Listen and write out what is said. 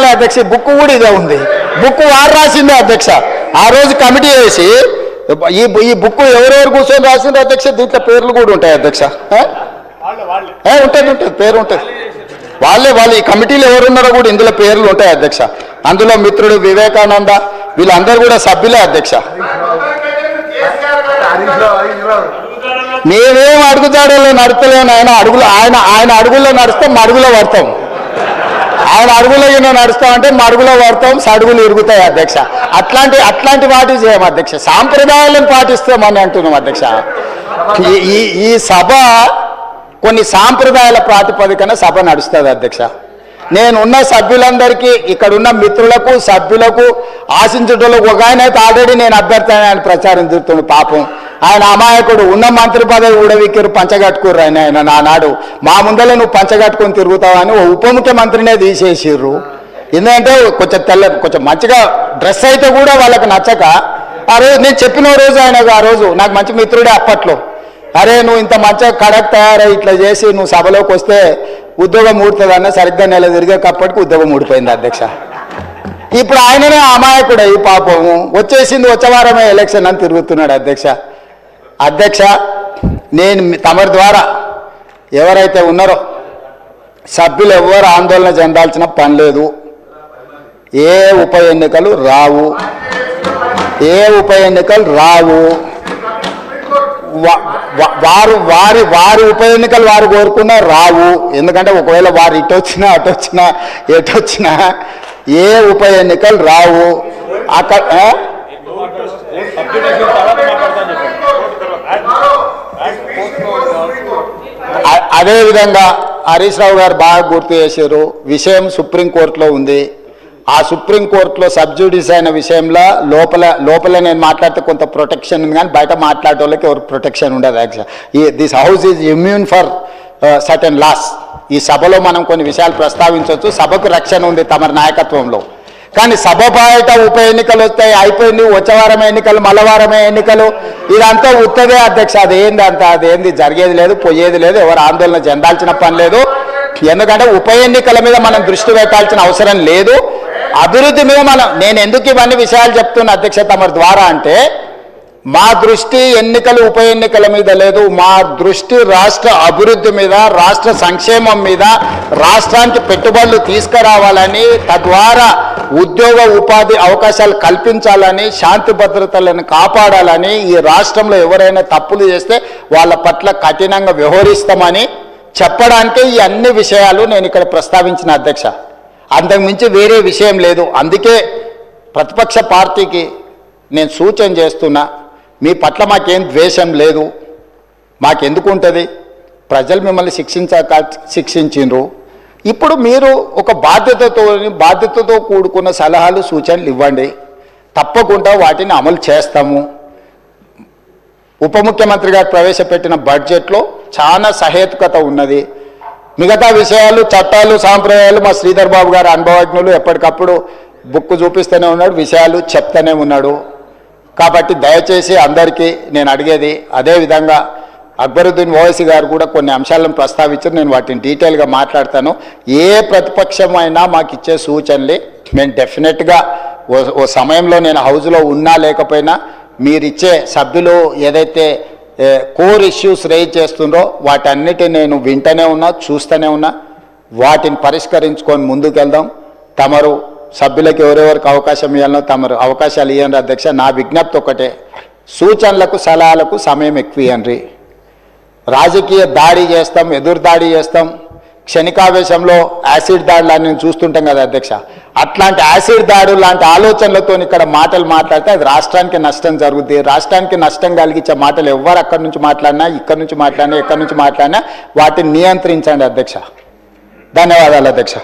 అధ్యక్ష బుక్ కూడా ఇదే ఉంది. బుక్ వారు రాసిందే అధ్యక్ష. ఆ రోజు కమిటీ వేసి ఈ బుక్ ఎవరెవరు కూర్చొని రాసిందో అధ్యక్ష, దీంట్లో పేర్లు కూడా ఉంటాయి అధ్యక్ష. ఉంటుంది ఉంటుంది పేరు ఉంటుంది. వాళ్ళే ఈ కమిటీలో ఎవరున్నారో కూడా ఇందులో పేర్లు ఉంటాయి అధ్యక్ష. అందులో మిత్రుడు వివేకానంద వీళ్ళందరూ కూడా సభ్యులే అధ్యక్ష. మేమేం అడుగుతాడో నడుస్తలేను. ఆయన అడుగుల్లో నడుస్తాం, మడుగులో పడతాం. ఆయన అడుగులో నడుస్తామంటే మడుగులో పడతాం, సడుగులు ఇరుగుతాయి అధ్యక్ష. అట్లాంటి వాటి చేయం అధ్యక్ష. సాంప్రదాయాలను పాటిస్తామని అంటున్నాం అధ్యక్ష. ఈ సభ కొన్ని సాంప్రదాయాల ప్రాతిపదికన సభ నడుస్తుంది అధ్యక్ష. నేనున్న సభ్యులందరికీ, ఇక్కడున్న మిత్రులకు సభ్యులకు ఆశించటంలోకి ఒక ఆయన అయితే ఆల్రెడీ నేను అభ్యర్థి ఆయన ప్రచారం తిరుగుతున్నాడు. పాపం ఆయన అమాయకుడు. ఉన్న మంత్రి పదవి ఊడవిక్కిరు, పంచగట్టుకుర్రు. ఆయన నానాడు మా ముందలే నువ్వు పంచగట్టుకొని తిరుగుతావని ఓ ఉప ముఖ్యమంత్రినే తీసేసిర్రు. ఎందుకంటే కొంచెం మంచిగా డ్రెస్ అయితే కూడా వాళ్ళకి నచ్చక ఆ రోజు నేను చెప్పిన రోజు ఆ రోజు నాకు మంచి మిత్రుడే అప్పట్లో, అరే నువ్వు ఇంత మంచిగా కడక్ తయారై ఇట్లా చేసి నువ్వు సభలోకి వస్తే ఉద్యోగం ఊడుతుందన్న సరిగ్గా నెల తిరిగేటప్పటికి ఉద్యోగం ఊడిపోయింది అధ్యక్ష. ఇప్పుడు ఆయననే అమాయకుడే ఈ పాపము. వచ్చేసింది వచ్చే వారమే ఎలక్షన్ అని తిరుగుతున్నాడు అధ్యక్ష. నేను తమరి ద్వారా ఎవరైతే ఉన్నారో సభ్యులు ఎవరు ఆందోళన చెందాల్సిన పని లేదు. ఏ ఉప ఎన్నికలు రావు. వారి ఉప ఎన్నికలు వారు కోరుకున్నా రావు. ఎందుకంటే ఒకవేళ వారు ఇటొచ్చినా ఎటొచ్చినా ఏ ఉప ఎన్నికలు రావు. అదేవిధంగా హరీష్ రావు గారు బాగా గుర్తు చేశారు. విషయం సుప్రీంకోర్టులో ఉంది. ఆ సుప్రీంకోర్టులో సబ్జుడిస్ అయిన విషయంలో లోపల నేను మాట్లాడితే కొంత ప్రొటెక్షన్ ఉంది, కానీ బయట మాట్లాడే వాళ్ళకి ఎవరు ప్రొటెక్షన్ ఉండదు actual. This house is immune for certain laws. ఈ సభలో మనం కొన్ని విషయాలు ప్రస్తావించవచ్చు. సభకు రక్షణ ఉంది తమరి నాయకత్వంలో. కానీ సభ బయట ఉప ఎన్నికలు వస్తాయి, అయిపోయింది, వచ్చే వారమే ఎన్నికలు, మల్లవారమే ఎన్నికలు, ఇదంతా ఉత్తదే అధ్యక్ష. అదేంది జరిగేది లేదు, పోయేది లేదు, ఎవరు ఆందోళన చెందాల్సిన పని లేదు. ఎందుకంటే ఉప ఎన్నికల మీద మనం దృష్టి పెట్టాల్సిన అవసరం లేదు. అభివృద్ధి మీద నేను ఎందుకు ఇవన్నీ విషయాలు చెప్తున్నా అధ్యక్ష తమరి ద్వారా అంటే, మా దృష్టి ఎన్నికలు ఉప ఎన్నికల మీద లేదు. మా దృష్టి రాష్ట్ర అభివృద్ధి మీద, రాష్ట్ర సంక్షేమం మీద, రాష్ట్రానికి పెట్టుబడులు తీసుకురావాలని, తద్వారా ఉద్యోగ ఉపాధి అవకాశాలు కల్పించాలని, శాంతి భద్రతలను కాపాడాలని, ఈ రాష్ట్రంలో ఎవరైనా తప్పులు చేస్తే వాళ్ళ పట్ల కఠినంగా వ్యవహరిస్తామని చెప్పడానికే ఈ అన్ని విషయాలు నేను ఇక్కడ ప్రస్తావించిన అధ్యక్ష. అంతకుమించి వేరే విషయం లేదు. అందుకే ప్రతిపక్ష పార్టీకి నేను సూచన చేస్తున్నా, మీ పట్ల మాకేం ద్వేషం లేదు. మాకెందుకు ఉంటుంది? ప్రజలు మిమ్మల్ని శిక్షించిండ్రు. ఇప్పుడు మీరు ఒక బాధ్యతతో కూడుకున్న సలహాలు సూచనలు ఇవ్వండి. తప్పకుండా వాటిని అమలు చేస్తాము. ఉప ముఖ్యమంత్రి గారు ప్రవేశపెట్టిన బడ్జెట్లో చాలా సహేతుకత ఉన్నది. మిగతా విషయాలు, చట్టాలు, సాంప్రదాయాలు మా శ్రీధర్ బాబు గారు అనుభవజ్ఞులు, ఎప్పటికప్పుడు బుక్ చూపిస్తూనే ఉన్నాడు, విషయాలు చెప్తూనే ఉన్నాడు. కాబట్టి దయచేసి అందరికీ నేను అడిగేది, అదేవిధంగా అక్బరుద్దీన్ ఓవైసీ గారు కూడా కొన్ని అంశాలను ప్రస్తావించారు. నేను వాటిని డీటెయిల్గా మాట్లాడతాను. ఏ ప్రతిపక్షమైనా మాకు ఇచ్చే సూచనలే మేము డెఫినెట్గా ఓ సమయంలో నేను హౌస్లో ఉన్నా లేకపోయినా మీరిచ్చే సభ్యులు ఏదైతే కోర్ ఇష్యూస్ రేజ్ చేస్తుండ్రో వాటన్నిటిని నేను వింటూనే ఉన్నా, చూస్తూనే ఉన్నా. వాటిని పరిష్కరించుకొని ముందుకెళ్దాం. తమరు సభ్యులకు ఎవరెవరికి అవకాశం ఇవ్వాలనో తమరు అవకాశాలు ఇవ్వండి అధ్యక్ష. నా విజ్ఞప్తి ఒకటే, సూచనలకు సలహాలకు సమయం ఎక్కువ ఇవ్వండి. రాజకీయ దాడి చేస్తాం, ఎదురు దాడి చేస్తాం, క్షణికావేశంలో యాసిడ్ దాడులు నేను చూస్తుంటాం కదా అధ్యక్ష. అట్లాంటి యాసిడ్ దాడులు లాంటి ఆలోచనలతో ఇక్కడ మాటలు మాట్లాడితే అది రాష్ట్రానికి నష్టం జరుగుతుంది. రాష్ట్రానికి నష్టం కలిగించే మాటలు ఎవరు అక్కడి నుంచి మాట్లాడినా, ఇక్కడి నుంచి మాట్లాడినా, ఎక్కడి నుంచి మాట్లాడినా వాటిని నియంత్రించండి అధ్యక్ష. ధన్యవాదాలు అధ్యక్ష.